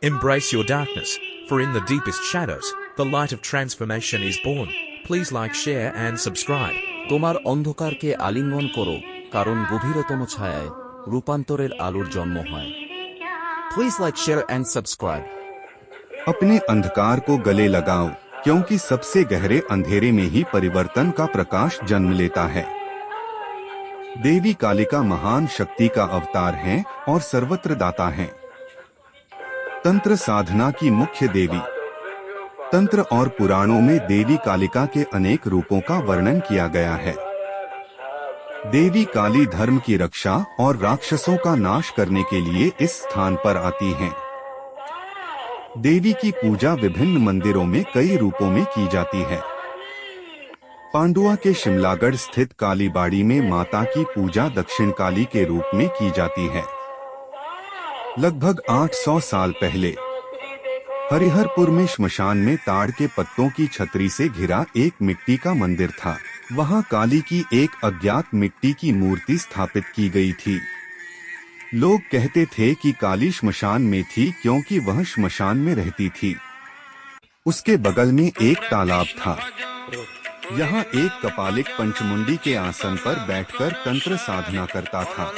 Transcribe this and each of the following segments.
Embrace your darkness, for in the deepest shadows, the light of transformation is born. Please like, share and subscribe. তোমার অন্ধকারকে আলিঙ্গন করো, কারণ গভীরতম ছায়ায় রূপান্তরের আলোর জন্ম হয়। Please like, share and subscribe. अपने अंधकार को गले लगाओ, क्योंकि सबसे गहरे अंधेरे में ही परिवर्तन का प्रकाश जन्म लेता है। देवी कालिका महान शक्ति का अवतार हैं और सर्वत्र दाता हैं। तंत्र साधना की मुख्य देवी। तंत्र और पुराणों में देवी कालिका के अनेक रूपों का वर्णन किया गया है। देवी काली धर्म की रक्षा और राक्षसों का नाश करने के लिए इस स्थान पर आती हैं। देवी की पूजा विभिन्न मंदिरों में कई रूपों में की जाती है। पांडुआ के शिमलागढ़ स्थित कालीबाड़ी में माता की पूजा दक्षिण काली के रूप में की जाती है। लगभग 800 साल पहले हरिहरपुर में श्मशान में ताड़ के पत्तों की छतरी से घिरा एक मिट्टी का मंदिर था। वहां काली की एक अज्ञात मिट्टी की मूर्ति स्थापित की गई थी। लोग कहते थे कि काली श्मशान में थी क्योंकि वह श्मशान में रहती थी। उसके बगल में एक तालाब था। यहाँ एक कपालिक पंचमुंडी के आसन पर बैठकर तंत्र साधना करता था।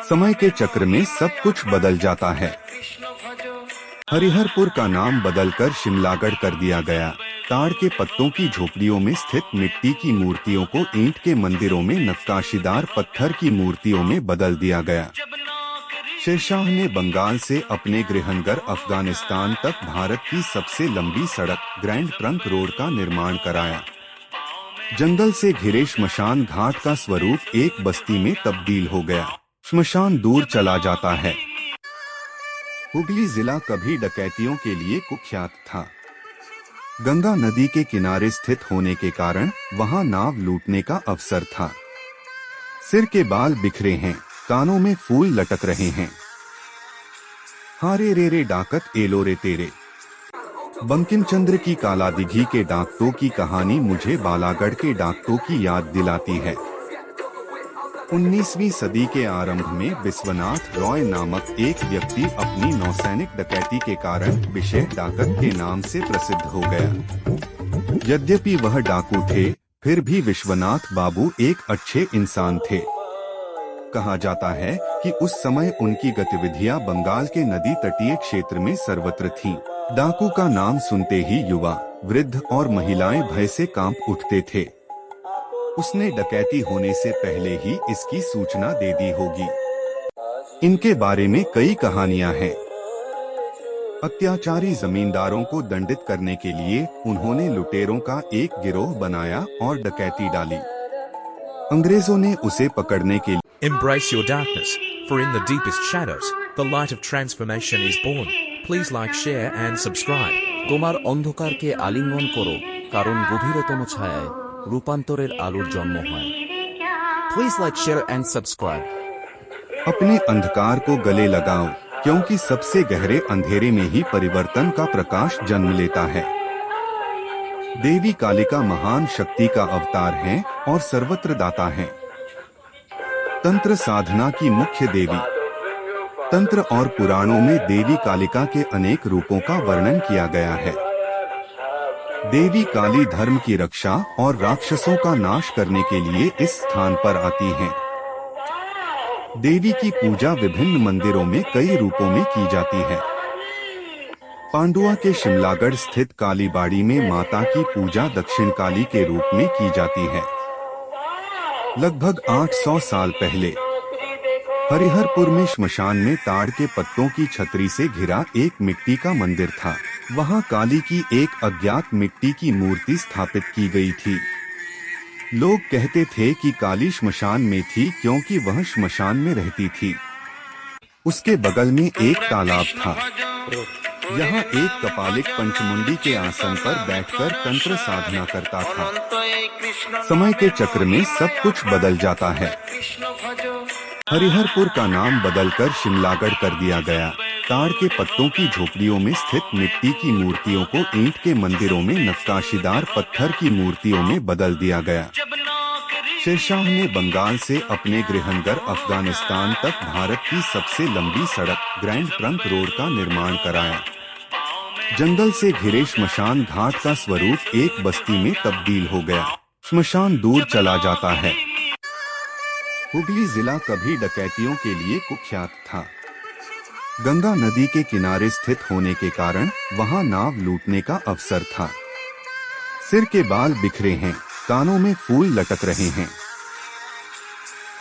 समय के चक्र में सब कुछ बदल जाता है। हरिहरपुर का नाम बदलकर शिमलागढ़ कर दिया गया। ताड़ के पत्तों की झोपड़ियों में स्थित मिट्टी की मूर्तियों को ईंट के मंदिरों में नक्काशीदार पत्थर की मूर्तियों में बदल दिया गया। शेरशाह ने बंगाल से अपने गृहनगर अफगानिस्तान तक भारत की सबसे लंबी सड़क ग्रैंड ट्रंक रोड का निर्माण कराया। जंगल से घिरे श्मशान घाट का स्वरूप एक बस्ती में तब्दील हो गया। श्मशान दूर चला जाता है। हुगली जिला कभी डकैतियों के लिए कुख्यात था। गंगा नदी के किनारे स्थित होने के कारण वहां नाव लूटने का अवसर था। सिर के बाल बिखरे हैं, कानों में फूल लटक रहे हैं। हारे रे रे डाकत एलो रे तेरे। बंकिम चंद्र की काला दिघी के डाकटों की कहानी मुझे बालागढ़ के डाकटों की याद दिलाती है। 19वीं सदी के आरंभ में विश्वनाथ रॉय नामक एक व्यक्ति अपनी नौसैनिक डकैती के कारण विशेष डाकत के नाम से प्रसिद्ध हो गया। यद्यपि वह डाकू थे, फिर भी विश्वनाथ बाबू एक अच्छे इंसान थे। कहा जाता है कि उस समय उनकी गतिविधियां बंगाल के नदी तटीय क्षेत्र में सर्वत्र थीं। डाकू का नाम सुनते ही युवा, वृद्ध और महिलाएं भय से कांप उठते थे। उसने डकैती होने से पहले ही इसकी सूचना दे दी होगी। इनके बारे में कई कहानियां हैं। अत्याचारी जमींदारों को दंडित करने के लिए उन्होंने लुटेरों का एक गिरोह बनाया और डकैती डाली। अंग्रेजों ने उसे पकड़ने के लिए Embrace your darkness, for in the deepest shadows, the light of transformation is born. Please like, share and subscribe. তোমার অন্ধকারকে আলিঙ্গন করো, কারণ গভীরতম ছায়ায় রূপান্তরের আলোর জন্ম হয়। Please like, share and subscribe. अपने अंधकार को गले लगाओ, क्योंकि सबसे गहरे अंधेरे में ही परिवर्तन का प्रकाश जन्म लेता है। देवी कालिका महान शक्ति का अवतार हैं और सर्वत्र दाता हैं। तंत्र साधना की मुख्य देवी। तंत्र और पुराणों में देवी कालिका के अनेक रूपों का वर्णन किया गया है। देवी काली धर्म की रक्षा और राक्षसों का नाश करने के लिए इस स्थान पर आती हैं। देवी की पूजा विभिन्न मंदिरों में कई रूपों में की जाती है। पांडुआ के शिमलागढ़ स्थित कालीबाड़ी में माता की पूजा दक्षिण काली के रूप में की जाती है। लगभग 800 साल पहले हरिहरपुर में श्मशान में ताड़ के पत्तों की छतरी से घिरा एक मिट्टी का मंदिर था। वहां काली की एक अज्ञात मिट्टी की मूर्ति स्थापित की गई थी। लोग कहते थे कि काली श्मशान में थी क्योंकि वह श्मशान में रहती थी। उसके बगल में एक तालाब था। यहाँ एक कपालिक पंचमुंडी के आसन पर बैठकर तंत्र साधना करता था। समय के चक्र में सब कुछ बदल जाता है। हरिहरपुर का नाम बदलकर शिमलागढ़ कर दिया गया। ताड़ के पत्तों की झोपड़ियों में स्थित मिट्टी की मूर्तियों को ईंट के मंदिरों में नक्काशीदार पत्थर की मूर्तियों में बदल दिया गया। शेरशाह ने बंगाल से अपने गृहनगर अफगानिस्तान तक भारत की सबसे लंबी सड़क ग्रैंड ट्रंक रोड का निर्माण कराया। जंगल से घिरे श्मशान घाट का स्वरूप एक बस्ती में तब्दील हो गया। श्मशान दूर चला जाता है। हुगली जिला कभी डकैतियों के लिए कुख्यात था। गंगा नदी के किनारे स्थित होने के कारण वहां नाव लूटने का अवसर था। सिर के बाल बिखरे हैं, कानों में फूल लटक रहे हैं।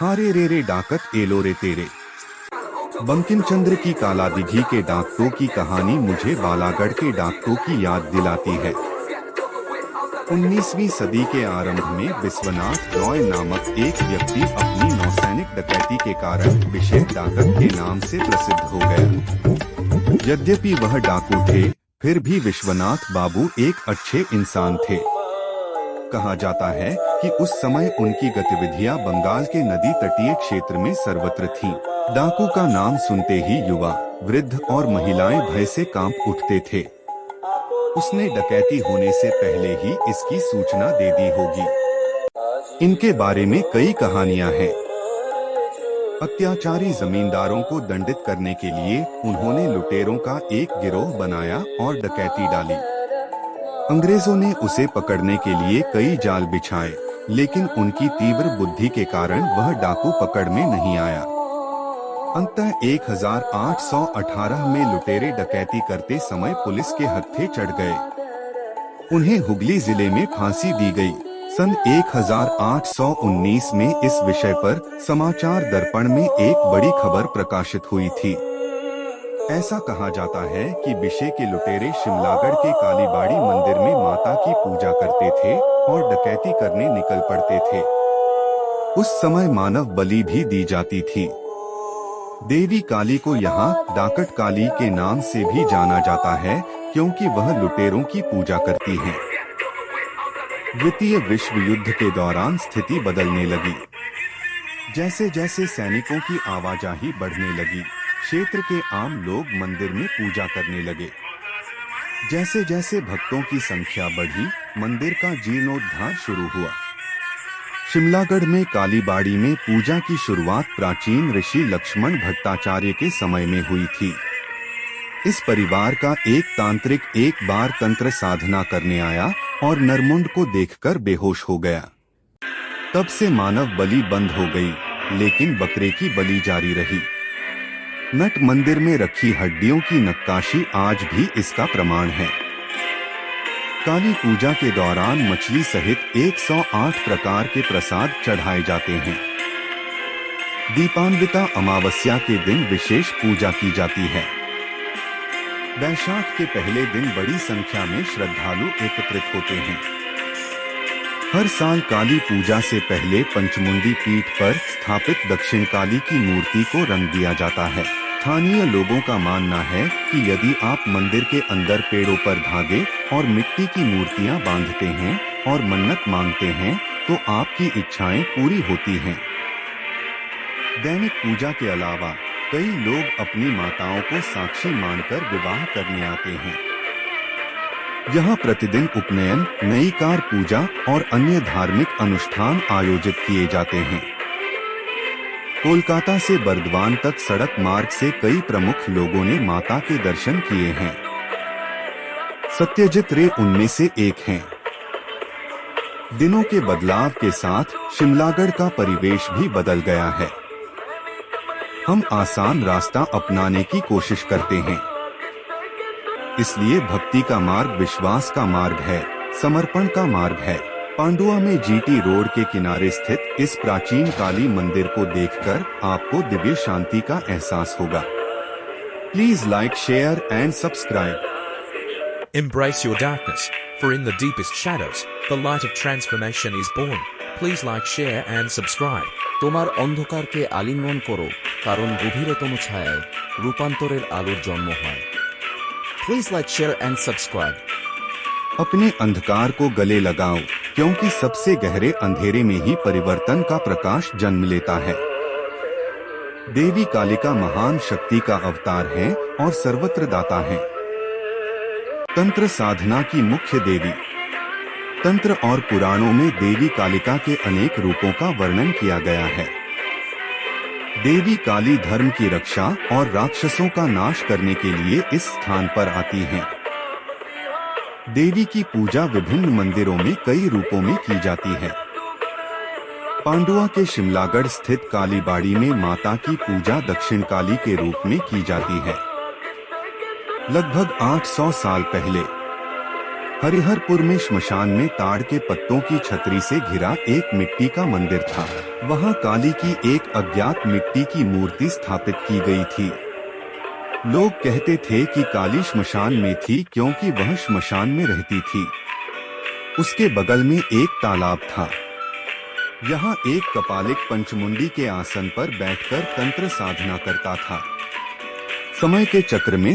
हारे रे रे डाकत एलो रे तेरे। बंकिम चंद्र की कालादिघी के डाकटों की कहानी मुझे बालागढ़ के डाकटों की याद दिलाती है। 19वीं सदी के आरंभ में विश्वनाथ रॉय नामक एक व्यक्ति अपनी नौसैनिक डकैती के कारण विशेष डाकट के नाम से प्रसिद्ध हो गया। यद्यपि वह डाकू थे, फिर भी विश्वनाथ बाबू एक अच्छे इंसान थे। कहा जाता है कि उस समय उनकी गतिविधियां बंगाल के नदी तटीय क्षेत्र में सर्वत्र थीं। डाकू का नाम सुनते ही युवा, वृद्ध और महिलाएं भय से कांप उठते थे। उसने डकैती होने से पहले ही इसकी सूचना दे दी होगी। इनके बारे में कई कहानियां हैं। अत्याचारी जमींदारों को दंडित करने के लिए उन्होंने लुटेरों का एक गिरोह बनाया और डकैती डाली। अंग्रेजों ने उसे पकड़ने के लिए कई जाल बिछाए, लेकिन उनकी तीव्र बुद्धि के कारण वह डाकू पकड़ में नहीं आया। अंततः 1818 में लुटेरे डकैती करते समय पुलिस के हत्थे चढ़ गए। उन्हें हुगली जिले में फांसी दी गई। सन 1819 में इस विषय पर समाचार दर्पण में एक बड़ी खबर प्रकाशित हुई थी। ऐसा कहा जाता है कि बिशे के लुटेरे शिमलागढ़ के कालीबाड़ी मंदिर में माता की पूजा करते थे और डकैती करने निकल पड़ते थे। उस समय मानव बलि भी दी जाती थी। देवी काली को यहाँ डाकट काली के नाम से भी जाना जाता है, क्योंकि वह लुटेरों की पूजा करती हैं। द्वितीय विश्व युद्ध के दौरान स्थिति बदलने लगी। जैसे जैसे सैनिकों की आवाजाही बढ़ने लगी, क्षेत्र के आम लोग मंदिर में पूजा करने लगे। जैसे जैसे भक्तों की संख्या बढ़ी, मंदिर का जीर्णोद्धार शुरू हुआ। शिमलागढ़ में कालीबाड़ी में पूजा की शुरुआत प्राचीन ऋषि लक्ष्मण भट्टाचार्य के समय में हुई थी। इस परिवार का एक तांत्रिक एक बार तंत्र साधना करने आया और नरमुंड को देखकर बेहोश हो गया। तब से मानव बलि बंद हो गई, लेकिन बकरे की बलि जारी रही। नट मंदिर में रखी हड्डियों की नक्काशी आज भी इसका प्रमाण है। काली पूजा के दौरान मछली सहित 108 प्रकार के प्रसाद चढ़ाए जाते हैं। दीपान्विता अमावस्या के दिन विशेष पूजा की जाती है। वैशाख के पहले दिन बड़ी संख्या में श्रद्धालु एकत्रित होते हैं। हर साल काली पूजा से पहले पंचमुंडी पीठ पर स्थापित दक्षिण काली की मूर्ति को रंग दिया जाता है। स्थानीय लोगों का मानना है कि यदि आप मंदिर के अंदर पेड़ों पर धागे और मिट्टी की मूर्तियां बांधते हैं और मन्नत मांगते हैं, तो आपकी इच्छाएं पूरी होती हैं। दैनिक पूजा के अलावा कई लोग अपनी माताओं को साक्षी मानकर विवाह करने आते हैं। यहाँ प्रतिदिन उपनयन, नई कार पूजा और अन्य धार्मिक अनुष्ठान आयोजित किए जाते हैं। कोलकाता से बर्दवान तक सड़क मार्ग से कई प्रमुख लोगों ने माता के दर्शन किए हैं। सत्यजित रे उनमें से एक हैं। दिनों के बदलाव के साथ शिमलागढ़ का परिवेश भी बदल गया है। हम आसान रास्ता अपनाने की कोशिश करते हैं। इसलिए भक्ति का मार्ग विश्वास का मार्ग है, समर्पण का मार्ग है। पांडुआ में जीटी रोड के किनारे स्थित इस प्राचीन काली मंदिर को देखकर आपको दिव्य शांति का एहसास होगा। Please like, share and subscribe. Embrace your darkness, for in the deepest shadows, the light of transformation is born. Please like, share and subscribe. তোমার অন্ধকারকে আলিঙ্গন করো, কারণ গভীরতম ছায়ায় রূপান্তরের আলোর জন্ম হয়। Please like, share and subscribe. अपने अंधकार को गले लगाओ, क्योंकि सबसे गहरे अंधेरे में ही परिवर्तन का प्रकाश जन्म लेता है। देवी कालिका महान शक्ति का अवतार है और सर्वत्र दाता है। तंत्र साधना की मुख्य देवी। तंत्र और पुराणों में देवी कालिका के अनेक रूपों का वर्णन किया गया है। देवी काली धर्म की रक्षा और राक्षसों का नाश करने के लिए इस स्थान पर आती हैं। देवी की पूजा विभिन्न मंदिरों में कई रूपों में की जाती है। पांडुआ के शिमलागढ़ स्थित कालीबाड़ी में माता की पूजा दक्षिण काली के रूप में की जाती है। लगभग 800 साल पहले हरिहरपुर में श्मशान में ताड़ के पत्तों की छतरी से घिरा एक मिट्टी का मंदिर था। वहां काली की एक अज्ञात मिट्टी की मूर्ति स्थापित की गई थी। लोग कहते थे कि काली श्मशान में थी क्योंकि वह श्मशान में रहती थी। उसके बगल में एक तालाब था। यहाँ एक कपालिक पंचमुंडी के आसन पर बैठकर तंत्र साधना करता था। समय के चक्र में